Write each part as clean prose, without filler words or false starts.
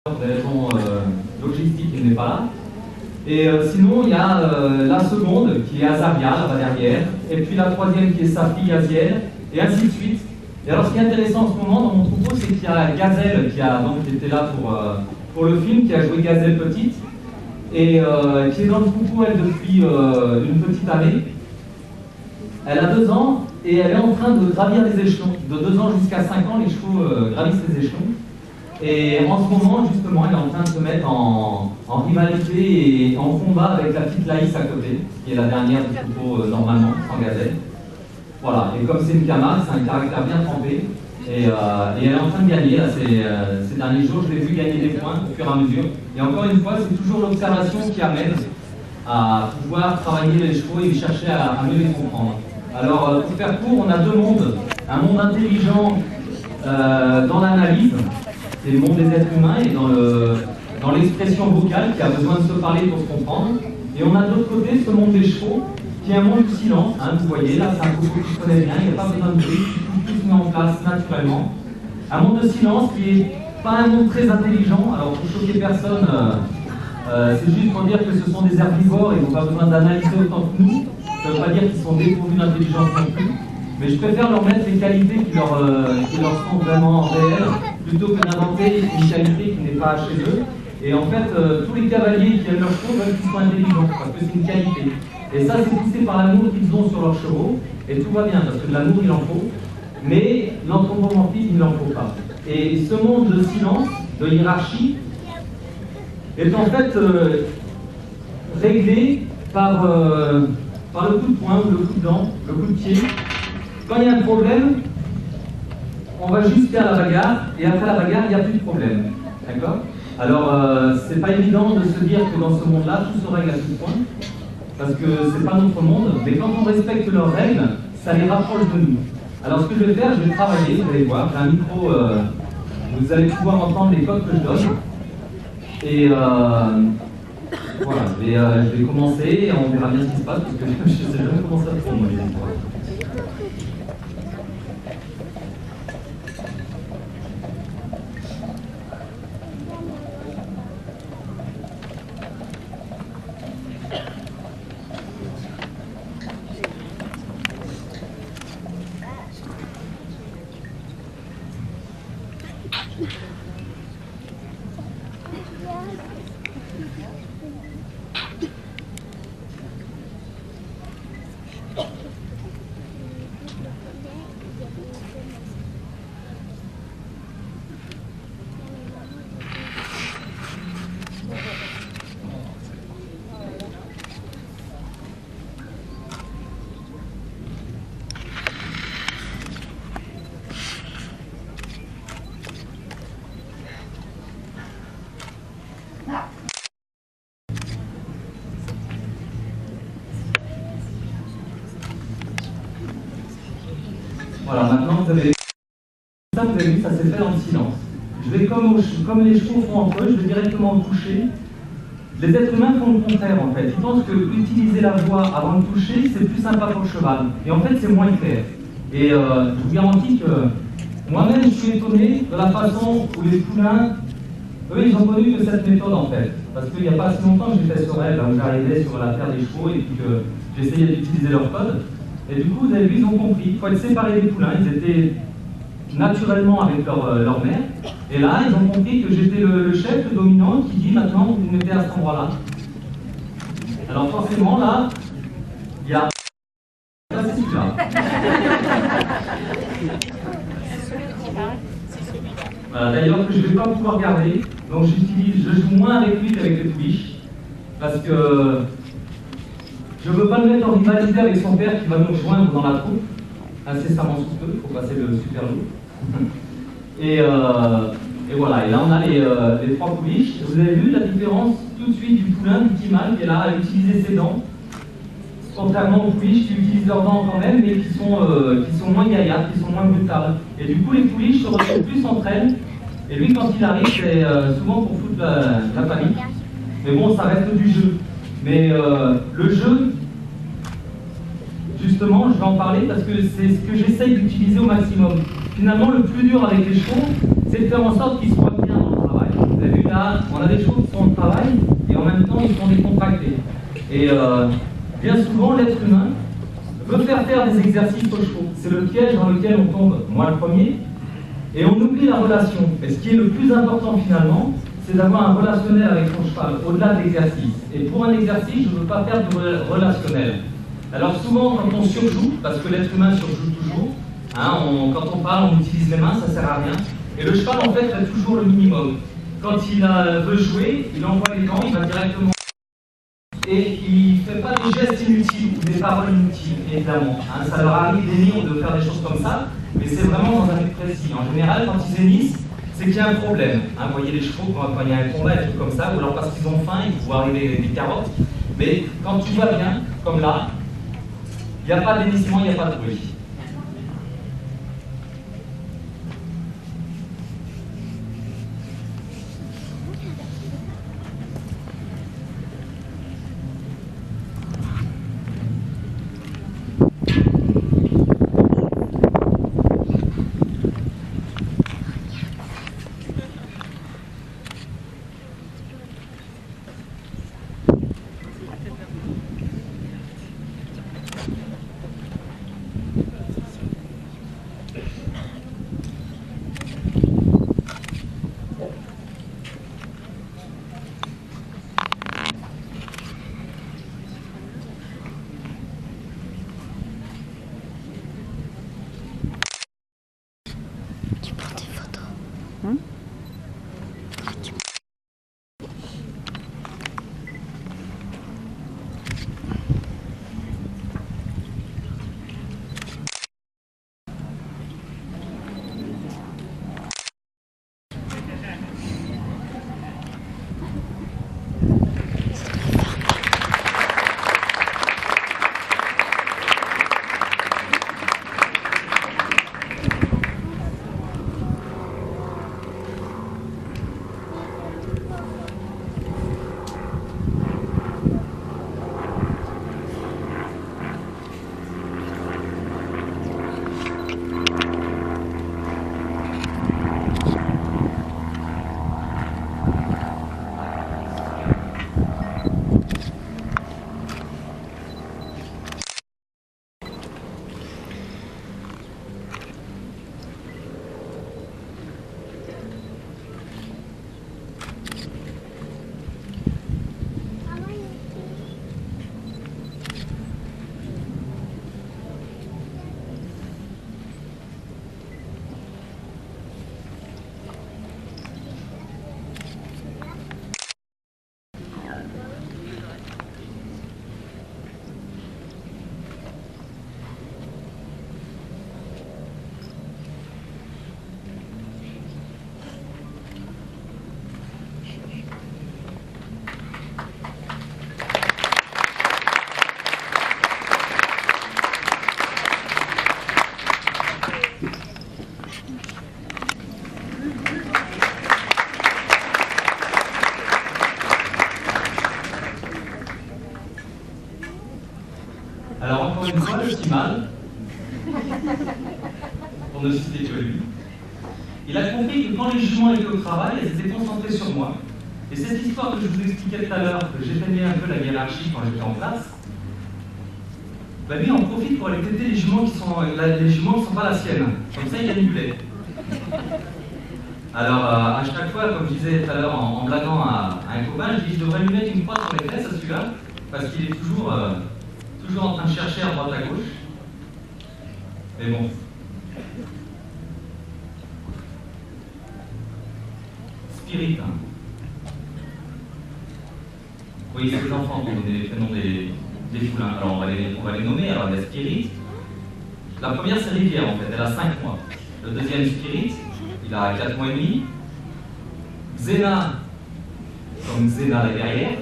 pour des raisons logistiques, il n'est pas là. Et sinon, il y a la seconde qui est Azaria, là-bas derrière, et puis la troisième qui est Safi, Aziel, et ainsi de suite. Et alors, ce qui est intéressant en ce moment dans mon troupeau, c'est qu'il y a Gazelle qui était là pour le film, qui a joué Gazelle petite, et qui est dans le troupeau, elle, depuis une petite année. Elle a 2 ans, et elle est en train de gravir les échelons. De 2 ans jusqu'à 5 ans, les chevaux gravissent les échelons. Et en ce moment, justement, elle est en train de se mettre en rivalité et en combat avec la petite Laïs à côté, qui est la dernière du troupeau normalement, sans Gazelle. Voilà, et comme c'est une Camargue, c'est un caractère bien trempé. Et elle est en train de gagner, là, ces derniers jours, je l'ai vu gagner des points au fur et à mesure. Et encore une fois, c'est toujours l'observation qui amène à pouvoir travailler les chevaux et chercher à mieux les comprendre. Alors, pour faire court, on a 2 mondes. Un monde intelligent dans l'analyse, c'est le monde des êtres humains, et dans l'expression vocale qui a besoin de se parler pour se comprendre. Et on a de l'autre côté ce monde des chevaux, qui est un monde du silence. Hein, vous voyez, là, c'est un troupeau qui connaît bien, il n'y a pas besoin de bruit, tout se met en place naturellement. Un monde de silence qui n'est pas un monde très intelligent. Alors, pour choquer personne, c'est juste pour dire que ce sont des herbivores et ils n'ont pas besoin d'analyser autant que nous. Ça ne veut pas dire qu'ils sont dépourvus d'intelligence non plus. Mais je préfère leur mettre les qualités qui leur sont vraiment réelles, plutôt que d'inventer une qualité qui n'est pas chez eux. Et en fait, tous les cavaliers qui aiment leurs chevaux veulent qu'ils soient intelligents, parce que c'est une qualité. Et ça, c'est poussé par l'amour qu'ils ont sur leurs chevaux, et tout va bien, parce que de l'amour, il en faut. Mais l'anthropomorphisme, il n'en faut pas. Et ce monde de silence, de hiérarchie, est en fait réglé par le coup de poing, le coup de dent, le coup de pied. Quand il y a un problème, on va juste faire la bagarre, et après la bagarre, il n'y a plus de problème. D'accord? Alors, c'est pas évident de se dire que dans ce monde-là, tout se règle à tout point, parce que c'est pas notre monde, mais quand on respecte leurs règles, ça les rapproche de nous. Alors, ce que je vais faire, je vais travailler, vous allez voir, j'ai un micro, vous allez pouvoir entendre les codes que je donne. Et voilà, je vais commencer, et on verra bien ce qui se passe, parce que je ne sais jamais comment ça se fait, moi, les histoires. Voilà, maintenant vous avez vu, ça s'est fait dans le silence. Je vais, comme les chevaux font entre eux, je vais directement me toucher. Les êtres humains font le contraire en fait. Ils pensent que utiliser la voix avant de toucher, c'est plus sympa pour le cheval. Et en fait, c'est moins clair. Et je vous garantis que moi-même, je suis étonné de la façon où les poulains, eux, ils ont connu que cette méthode en fait. Parce qu'il n'y a pas assez longtemps que j'ai fait ce rêve, là où j'arrivais sur la terre des chevaux et puis que j'essayais d'utiliser leur code. Et du coup, vous avez vu, ils ont compris. Il faut être séparé des poulains. Ils étaient naturellement avec leur mère. Et là, ils ont compris que j'étais le chef, le dominant, qui dit maintenant, vous vous mettez à cet endroit-là. Alors forcément, là, il y a... Ça, c'est celui-là. Voilà, d'ailleurs, que je ne vais pas pouvoir garder. Donc je joue moins avec lui qu'avec les pouliches. Parce que... je ne veux pas le mettre en rivalité avec son père qui va nous rejoindre dans la troupe, incessamment sous peu, il faut passer le super lourd. Et voilà, et là on a les 3 pouliches. Vous avez vu la différence tout de suite du poulain, du petit mâle qui est là à utiliser ses dents, contrairement aux pouliches qui utilisent leurs dents quand même, mais qui sont moins gaillardes, qui sont moins brutales. Et du coup les pouliches se retrouvent plus entre elles, et lui quand il arrive, c'est souvent pour foutre la panique. Mais bon, ça reste du jeu. Mais le jeu, justement, je vais en parler parce que c'est ce que j'essaye d'utiliser au maximum. Finalement, le plus dur avec les chevaux, c'est de faire en sorte qu'ils soient bien dans le travail. Vous avez vu là, on a des chevaux qui sont au travail et en même temps ils sont décontractés. Et bien souvent, l'être humain veut faire des exercices aux chevaux. C'est le piège dans lequel on tombe, moi le premier, et on oublie la relation. Et ce qui est le plus important finalement, c'est d'avoir un relationnel avec son cheval, au-delà de l'exercice. Et pour un exercice, je ne veux pas faire de relationnel. Alors souvent, quand on surjoue, parce que l'être humain surjoue toujours, hein, quand on parle, on utilise les mains, ça ne sert à rien. Et le cheval, en fait, fait toujours le minimum. Quand il veut jouer, il envoie les dents, il va directement. Et il ne fait pas des gestes inutiles ou des paroles inutiles, évidemment. Hein, ça leur arrive des millions de faire des choses comme ça, mais c'est vraiment dans un but précis. En général, quand ils hennissent, c'est qu'il y a un problème. Hein, vous voyez les chevaux, quand il y a un combat, des trucs comme ça, ou alors parce qu'ils ont faim, ils vont arriver des carottes. Mais quand tout va bien, comme là, il n'y a pas d'hennissement, il n'y a pas de bruit. Alors encore une fois, le petit mâle, pour ne citer que lui, il a compris que quand les juments étaient au travail, elles étaient concentrées sur moi. Et cette histoire que je vous expliquais tout à l'heure, que j'éteignais un peu la hiérarchie quand j'étais en classe, bah lui en profite pour aller têter les juments qui sont pas la sienne. Comme ça, il gagne du lait. Alors, à chaque fois, comme je disais tout à l'heure en blaguant à un copain, je dis je devrais lui mettre une croix sur les fesses à celui-là, parce qu'il est toujours en train de chercher à droite à gauche. Mais bon. Spirit, hein. Oui, c'est les enfants qui ont donné les prénoms des poulains. Alors, on va les nommer. Alors, il y a Spirit. La première, c'est Rivière, en fait. Elle a 5 mois. Le deuxième, Spirit, il a 4 mois et demi. Xena, comme Xena la guerrière.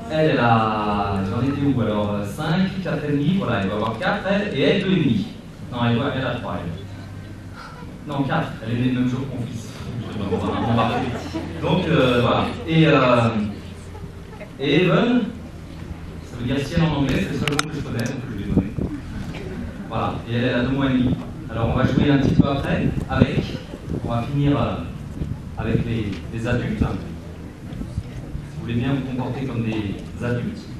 Elle a, j'en étais où alors 5, 4 et demi, voilà, elle va avoir 4, elle, et elle 2 et demi. Non, elle a 3, elle. Non, 4, elle est née le même jour que mon fils. On va arrêter. Donc, voilà. Et Even, ça veut dire ciel en anglais, c'est le seul mot que je connais, donc je vais donner. Voilà, et elle a 2 mois et demi. Alors, on va jouer un petit peu après, avec. On va finir avec les adultes. Si vous voulez bien vous comporter comme des adultes.